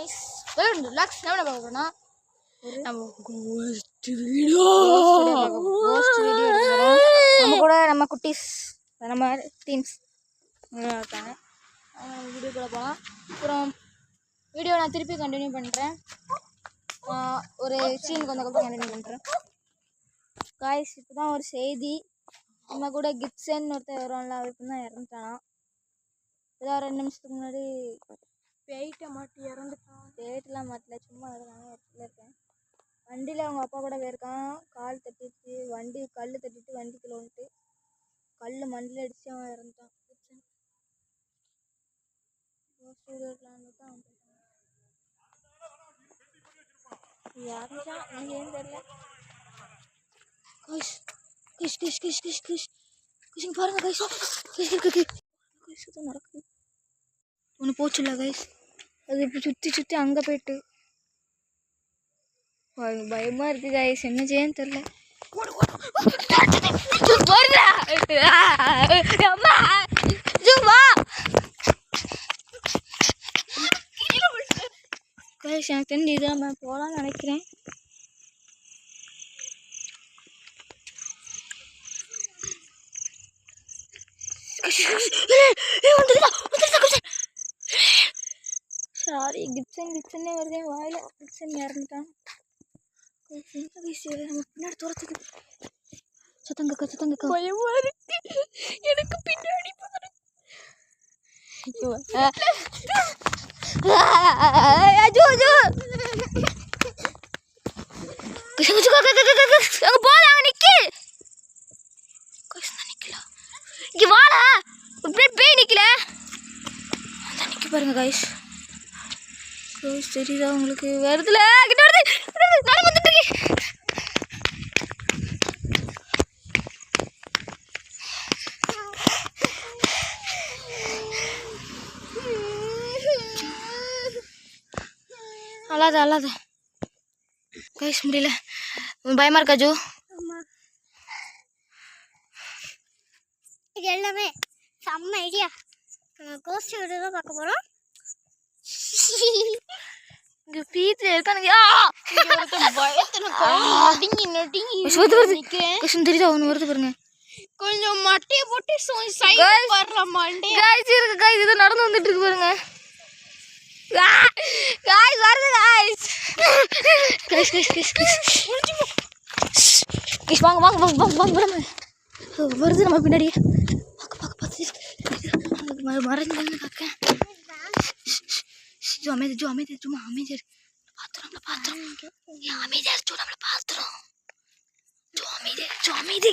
guys, welcome to Lux. Now நம்ம cost video எடுக்கிறோம். நம்ம கூட நம்ம குட்டீஸ் நம்ம டீம்ஸ் இருக்காங்க. வீடியோ கூட போகலாம். அப்புறம் வீடியோ நான் திருப்பி கண்டினியூ பண்ணுறேன். ஒரு சீன் கொஞ்சம் கண்டினியூ பண்ணுறேன். காய்ஸ் இப்போ தான் ஒரு செய்தி. நம்ம கூட கிப்சன் ஒருத்தர் வருவான்ல, அவருக்கு தான் இறந்துட்டானா. ஏதாவது 2 நிமிஷத்துக்கு முன்னாடி பேயிட்ட மாட்டி இறந்துட்டான். பேயிட்டெலாம் மாட்டல, சும்மா இருந்தாங்க. இடத்துல இருக்கேன். வண்டியில் அவங்க அப்பா கூட போயிருக்கான். கால் தட்டிட்டு வண்டி கல் தட்டிட்டு வண்டிக்குள்ள வந்துட்டு கல் மண்டியில் அடித்து அவன் இறந்துட்டான். யாருச்சான் எனக்கு ஏன்னு தெரியல. Guys Kish Kish Kish Kish Kish Kish பாருங்க கைஸ். கிஷ் கிஷ் கிஷ் தான் நடக்குது. ஒன்று போச்சுல்ல கைஸ், அது இப்போ சுற்றி சுற்றி அங்கே போயிட்டு பயமா இருக்கு கைஸ். என்ன செய்யன்னு தெரியல. கைஸ் எனக்கு தெரிஞ்சு இதை நம்ம போகலான்னு நினைக்கிறேன். சாரி, கிப்சனே வருதே வாயில. கிப்சன் இறந்துட்டான். நம்ம பின்னாடி துரத்துக்கு சத்தங்கக்கா பயமா இருக்கு எனக்கு. பின்னாடி போலாம் நிக்கு. இங்க வாடா, பேய் நிக்கல நிக்க பாருங்க கைஸ். தெரியுதா உங்களுக்கு? வருதுல கிட்ட வருது. நான் வந்துட்டு அல்லாத கைஸ் முடியல. பயமா இருக்கா ஜோ? இது எல்லாமே செம்ம ஐடியா. கோஸ்ட் வீடியோ தான் பார்க்க போகிறோம். இங்கே பீத்தில் இருக்கானுங்க. தெரியுதா ஒன்று வருது பாருங்க. கொஞ்சம் மட்டையை போட்டு இது நடந்து வந்துட்டு இருக்கு பாருங்க. காய்ஸ் வருது காய்ஸ். வாங்க வாங்க வாங்க வாங்க வாங்க வருது நம்ம பின்னாடியே. பார்த்து மறைஞ்சு பார்க்க. அமைதி சும்மா அமைதியார். பாத்துறோம் அமைதியார். நம்மள பாத்துறோம். அமைதி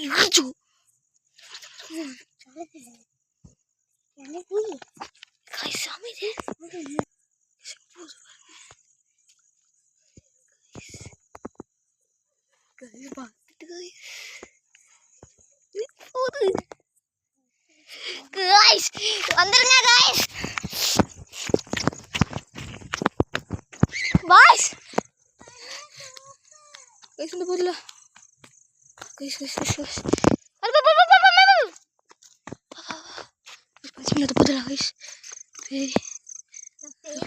வந்துருங்க guys. பாய்ஸ் கைஸ் இந்த போதுல கைஸ் இந்த போதுல கைஸ்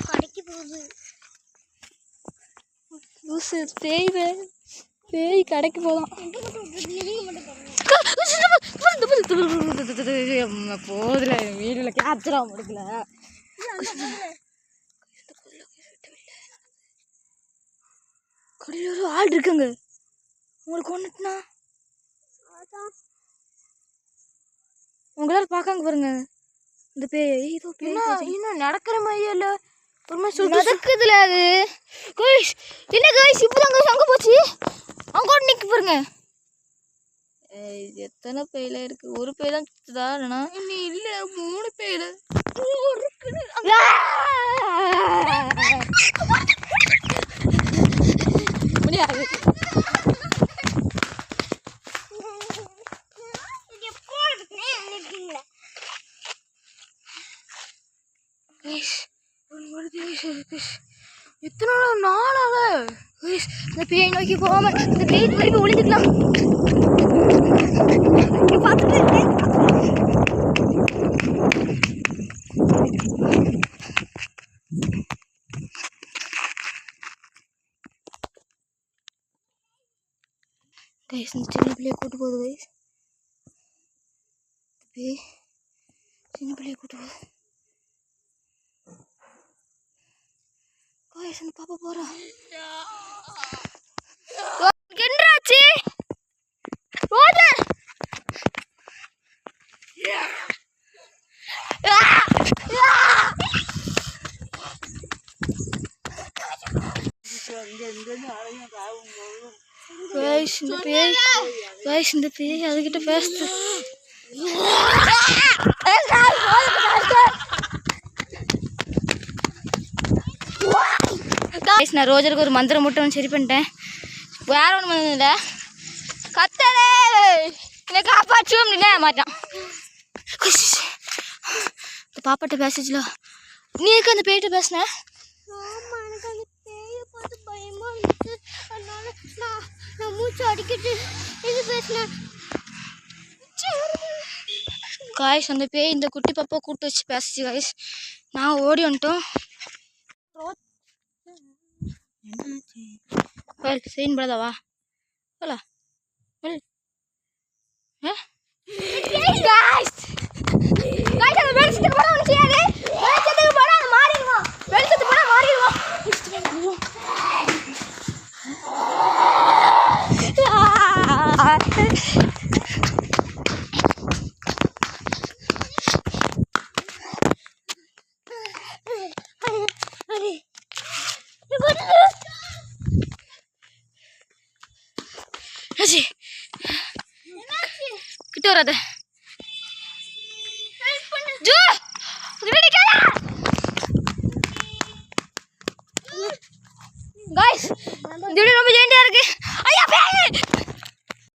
கடைக்கு போகுது. பேய் கடைக்கு போகலாம். போதுல வீடுல கேப்சரா முடிக்கல. கடையில் ஒரு ஆள் இருக்குங்க. உங்களுக்கு ஒன்றுனா உங்களால் பார்க்காங்க பாருங்க. இந்த பேய் ஏதோ இன்னும் நடக்கிற மாதிரியே இல்லை. ஒரு மாதிரி நடக்குதுல அது. கைஸ் என்ன கைஸ் இப்போதான் கைஸ் அங்கே போச்சு. அவங்க கூட நிற்க பாருங்க. எத்தனை பேயில இருக்கு? ஒரு பேய் தான் சுத்துதா? இல்லைனா இல்லை 3 பேயில முடியாது. எத்தனை நாளால இந்த பேய் நோக்கி போகாம இந்த பேய் திருப்பி ஒளிஞ்சுக்கலாம். பார்த்துட்டு கைஸ் இந்த சின்ன பிள்ளைய கூட்டு போகுது கைஸ். பேய் சின்ன பிள்ளைய கூட்டு போகுது கைஸ். அந்த பாப்பா போறா. என்னடாச்சு ரோஜர்? இந்த பேய் அதுகிட்ட பேசுது. நான் ரோஜருக்கு ஒரு மந்திரம் மட்டும் சரி பண்ணிட்டேன். வேற ஒன்று பண்ணல. கத்தலே என்னை காப்பாற்றும் அப்படின்னா மாட்டான். இந்த பாப்பாட்ட பேசிச்சுல. நீ எதுக்கு அந்த பேய்கிட்ட பேசின? காய்ஸ் அந்த பேய் இந்த குட்டி பாப்பா கூட்டு வச்சு பேசிச்சு காய்ஸ். நான் ஓடி வந்துட்டோம். சீன் படாதவா போலா கிட்ட வராத. காய்ஸ் இந்த வீடியோ ரொம்ப ஜெயிண்டா இருக்கு.